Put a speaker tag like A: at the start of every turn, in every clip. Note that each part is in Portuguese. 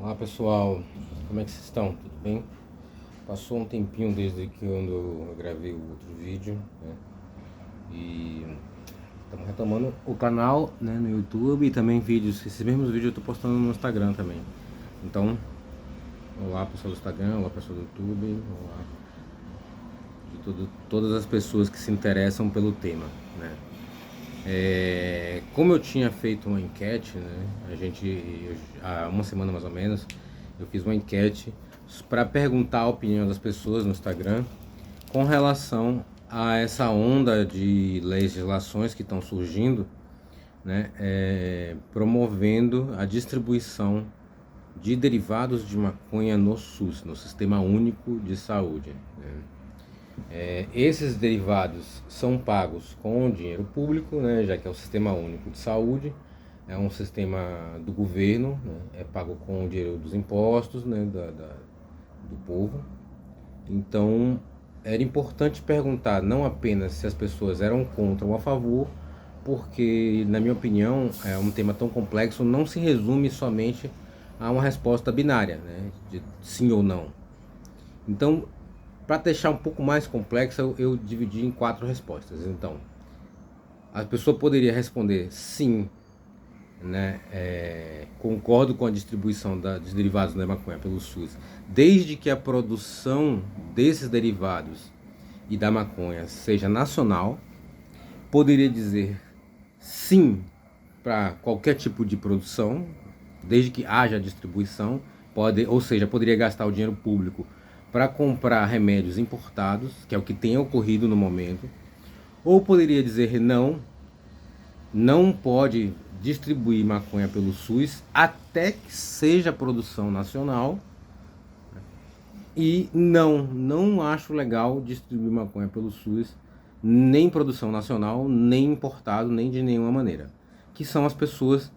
A: Olá pessoal, como é que vocês estão? Tudo bem? Passou um tempinho desde que eu gravei o outro vídeo, né? E estamos retomando o canal, né, no YouTube e também vídeos. Esses mesmos vídeos eu estou postando no Instagram também. Então, olá pessoal do Instagram, olá pessoal do YouTube, olá de todas as pessoas que se interessam pelo tema, né? Como eu tinha feito uma enquete, né, há uma semana mais ou menos, eu fiz uma enquete para perguntar a opinião das pessoas no Instagram com relação a essa onda de legislações que estão surgindo, né, promovendo a distribuição de derivados de maconha no SUS, no Sistema Único de Saúde, né? Esses derivados são pagos com dinheiro público, né, já que é o Sistema Único de Saúde, é um sistema do governo, né, é pago com o dinheiro dos impostos, né, do povo. Então, era importante perguntar não apenas se as pessoas eram contra ou a favor, porque, na minha opinião, é um tema tão complexo, não se resume somente a uma resposta binária, né, de sim ou não. Então, para deixar um pouco mais complexa, eu dividi em 4 respostas. Então, a pessoa poderia responder sim, né, concordo com a distribuição dos derivados da maconha pelo SUS, desde que a produção desses derivados e da maconha seja nacional. Poderia dizer sim para qualquer tipo de produção, desde que haja distribuição, ou seja, poderia gastar o dinheiro público para comprar remédios importados, que é o que tem ocorrido no momento. Ou poderia dizer não pode distribuir maconha pelo SUS até que seja produção nacional. E não acho legal distribuir maconha pelo SUS, nem produção nacional, nem importado, nem de nenhuma maneira. Que são as pessoas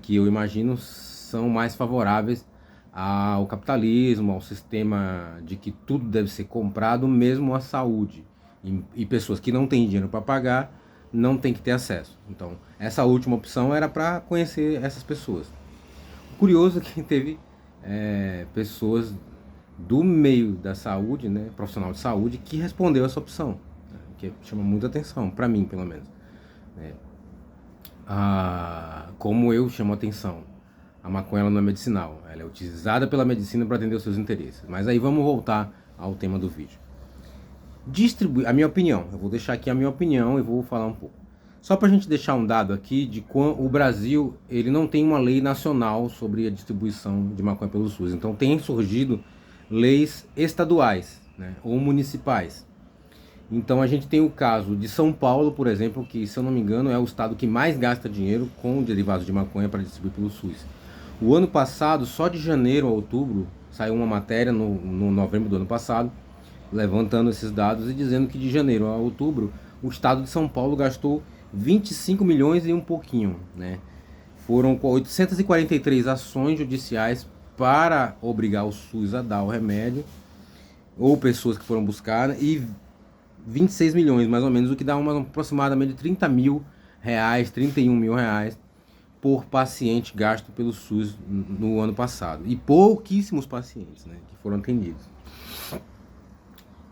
A: que eu imagino são mais favoráveis ao capitalismo, ao sistema de que tudo deve ser comprado, mesmo a saúde. E pessoas que não têm dinheiro para pagar não têm que ter acesso. Então, essa última opção era para conhecer essas pessoas. Curioso que teve pessoas do meio da saúde, né, profissional de saúde, que respondeu essa opção, né, que chama muita atenção, para mim pelo menos. Como eu chamo atenção, a maconha ela não é medicinal, ela é utilizada pela medicina para atender os seus interesses. Mas aí vamos voltar ao tema do vídeo. A minha opinião, eu vou deixar aqui a minha opinião e vou falar um pouco. Só para a gente deixar um dado aqui de quando o Brasil ele não tem uma lei nacional sobre a distribuição de maconha pelo SUS. Então tem surgido leis estaduais, né, ou municipais. Então a gente tem o caso de São Paulo, por exemplo, que, se eu não me engano, é o estado que mais gasta dinheiro com derivados de maconha para distribuir pelo SUS. O ano passado, só de janeiro a outubro, saiu uma matéria no novembro do ano passado, levantando esses dados e dizendo que de janeiro a outubro o estado de São Paulo gastou 25 milhões e um pouquinho, né? Foram 843 ações judiciais para obrigar o SUS a dar o remédio, ou pessoas que foram buscar, e 26 milhões mais ou menos, o que dá aproximadamente 30 mil reais, 31 mil reais por paciente gasto pelo SUS no ano passado. E pouquíssimos pacientes, né, que foram atendidos.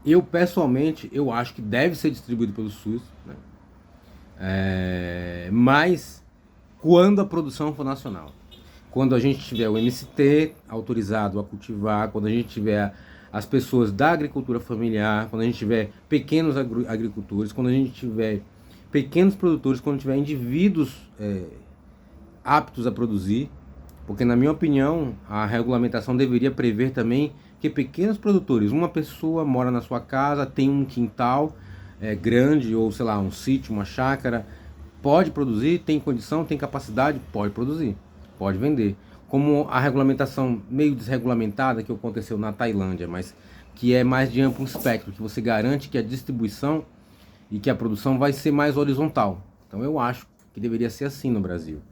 A: Eu, pessoalmente, eu acho que deve ser distribuído pelo SUS, né? Mas quando a produção for nacional. Quando a gente tiver o MST autorizado a cultivar, quando a gente tiver as pessoas da agricultura familiar, quando a gente tiver pequenos agricultores, quando a gente tiver pequenos produtores, quando tiver indivíduos aptos a produzir, porque, na minha opinião, a regulamentação deveria prever também que pequenos produtores, uma pessoa mora na sua casa, tem um quintal grande, ou sei lá, um sítio, uma chácara, pode produzir, tem condição, tem capacidade, pode produzir, pode vender. Como a regulamentação meio desregulamentada que aconteceu na Tailândia, mas que é mais de amplo espectro, que você garante que a distribuição e que a produção vai ser mais horizontal. Então eu acho que deveria ser assim no Brasil.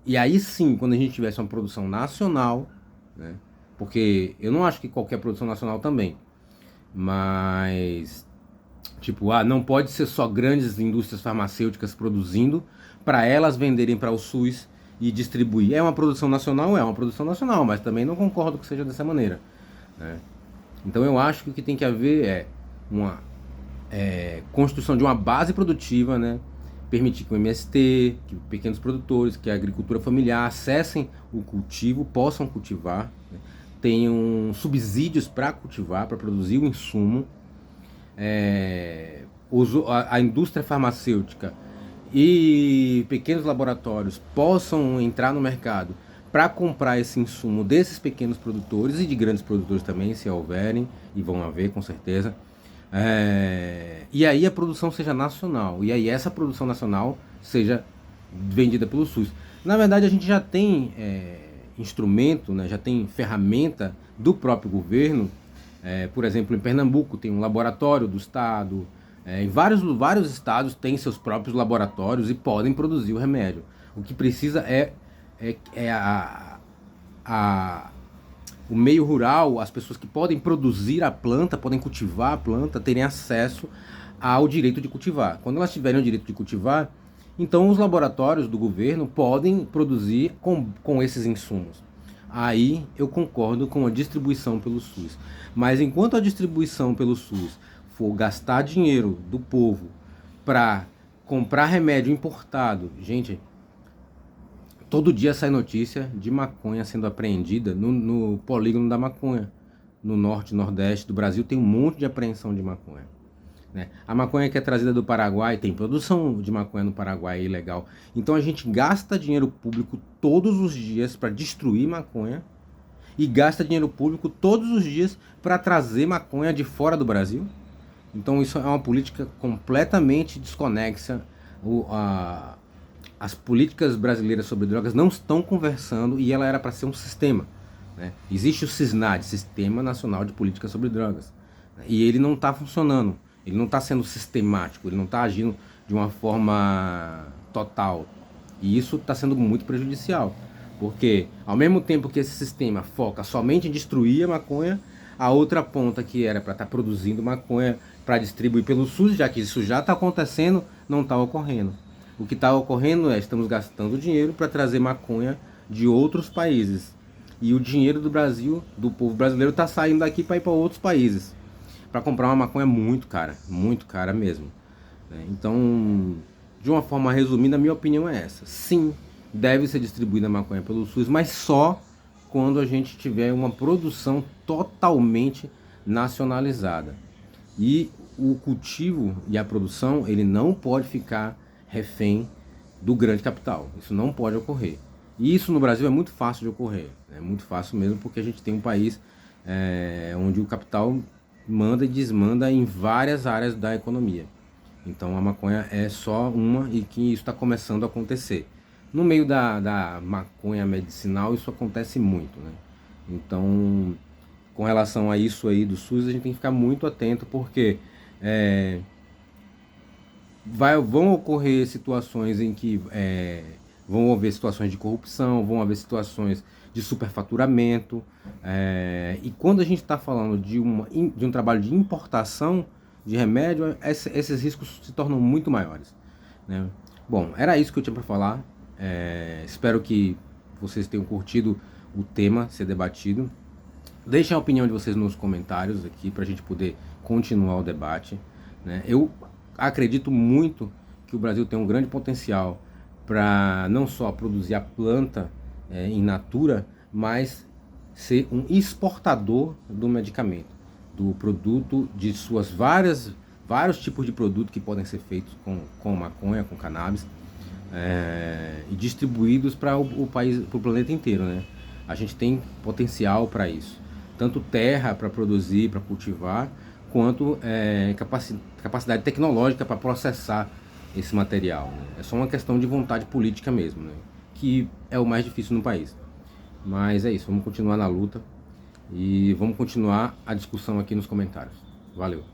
A: E aí sim, quando a gente tivesse uma produção nacional, né, porque eu não acho que qualquer produção nacional também, mas tipo, não pode ser só grandes indústrias farmacêuticas produzindo para elas venderem para o SUS e distribuir. É uma produção nacional? É uma produção nacional, mas também não concordo que seja dessa maneira, né? Então eu acho que o que tem que haver é uma construção de uma base produtiva, né? Permitir que o MST, que pequenos produtores, que a agricultura familiar acessem o cultivo, possam cultivar, né? Tenham subsídios para cultivar, para produzir o insumo. A indústria farmacêutica e pequenos laboratórios possam entrar no mercado para comprar esse insumo desses pequenos produtores e de grandes produtores também, se houverem, e vão haver com certeza. E aí a produção seja nacional, e aí essa produção nacional seja vendida pelo SUS. Na verdade, a gente já tem instrumento, né, já tem ferramenta do próprio governo. Por exemplo, em Pernambuco tem um laboratório do estado, em vários estados têm seus próprios laboratórios e podem produzir o remédio. O que precisa é o meio rural, as pessoas que podem produzir a planta, podem cultivar a planta, terem acesso ao direito de cultivar. Quando elas tiverem o direito de cultivar, então os laboratórios do governo podem produzir com esses insumos. Aí eu concordo com a distribuição pelo SUS. Mas enquanto a distribuição pelo SUS for gastar dinheiro do povo para comprar remédio importado, gente, todo dia sai notícia de maconha sendo apreendida no polígono da maconha. No norte e nordeste do Brasil tem um monte de apreensão de maconha, né? A maconha que é trazida do Paraguai, tem produção de maconha no Paraguai, é ilegal. Então a gente gasta dinheiro público todos os dias para destruir maconha e gasta dinheiro público todos os dias para trazer maconha de fora do Brasil. Então isso é uma política completamente desconexa. As políticas brasileiras sobre drogas não estão conversando e ela era para ser um sistema, né? Existe o SISNAD, Sistema Nacional de Política sobre Drogas, né? E ele não está funcionando, ele não está sendo sistemático, ele não está agindo de uma forma total. E isso está sendo muito prejudicial, porque ao mesmo tempo que esse sistema foca somente em destruir a maconha, a outra ponta que era para estar produzindo maconha para distribuir pelo SUS, já que isso já está acontecendo, não está ocorrendo. O que está ocorrendo é, estamos gastando dinheiro para trazer maconha de outros países. E o dinheiro do Brasil, do povo brasileiro, está saindo daqui para ir para outros países. Para comprar uma maconha muito cara mesmo. Então, de uma forma resumida, a minha opinião é essa. Sim, deve ser distribuída a maconha pelo SUS, mas só quando a gente tiver uma produção totalmente nacionalizada. E o cultivo e a produção, ele não pode ficar refém do grande capital. Isso não pode ocorrer. E isso no Brasil é muito fácil de ocorrer. É muito fácil mesmo, porque a gente tem um país onde o capital manda e desmanda em várias áreas da economia. Então a maconha é só uma, e que isso está começando a acontecer. No meio da maconha medicinal isso acontece muito, né? Então, com relação a isso aí do SUS, a gente tem que ficar muito atento, porque vão ocorrer situações em que vão haver situações de corrupção, vão haver situações de superfaturamento, e quando a gente está falando de um trabalho de importação de remédio, esses riscos se tornam muito maiores, né? Bom, era isso que eu tinha para falar. Espero que vocês tenham curtido o tema ser debatido. Deixem a opinião de vocês nos comentários aqui para a gente poder continuar o debate, né? Eu acredito muito que o Brasil tem um grande potencial para não só produzir a planta in natura, mas ser um exportador do medicamento, do produto, de suas vários tipos de produtos que podem ser feitos com maconha, com cannabis, e distribuídos para o país, para o planeta inteiro, né? A gente tem potencial para isso, tanto terra para produzir, para cultivar, quanto capacidade tecnológica para processar esse material, né? É só uma questão de vontade política mesmo, né? Que é o mais difícil no país. Mas é isso, vamos continuar na luta e vamos continuar a discussão aqui nos comentários. Valeu!